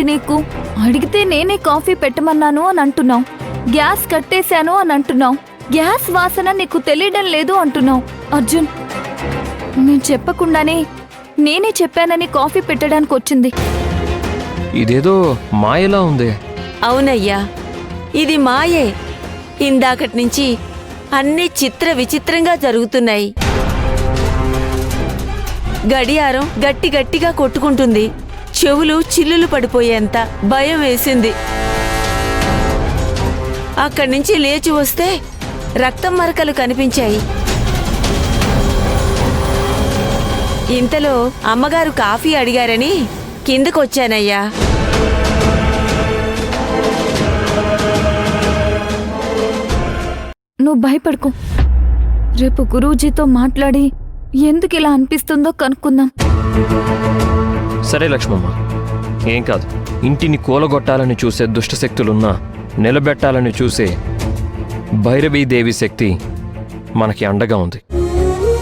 నీకు? అడిగితే నేనే కాఫీ పెట్టమన్నాను అని అంటున్నావు. గ్యాస్ కట్టేశాను అని అంటున్నావు. గ్యాస్ వాసన నీకు తెలియడం లేదు అంటున్నావు. అర్జున్, నేను చెప్పకుండానే నేనే చెప్పానని కాఫీ పెట్టడానికి వచ్చింది. ఇదేదో మాయలా ఉంది. అవునయ్యా, ఇది మాయే. ఇందాకటి నుంచి అన్నీ చిత్ర విచిత్రంగా జరుగుతున్నాయి. గడియారం గట్టి గట్టిగా కొట్టుకుంటుంది. చెవులు చిల్లులు పడిపోయేంత భయం వేసింది. అక్కడి నుంచి లేచి వస్తే రక్తం మరకలు కనిపించాయి. ఇంతలో అమ్మగారు కాఫీ అడిగారని కిందకొచ్చానయ్యా. నువ్వు భయపడకు. రేపు గురూజీతో మాట్లాడి ఎందుకు ఇలా అనిపిస్తుందో కనుక్కుందాం. సరే లక్ష్మమ్మ, ఏం కాదు. ఇంటిని కూలగొట్టాలని చూసే దుష్టశక్తులున్నా నిలబెట్టాలని చూసే భైరవీదేవి శక్తి మనకి అండగా ఉంది.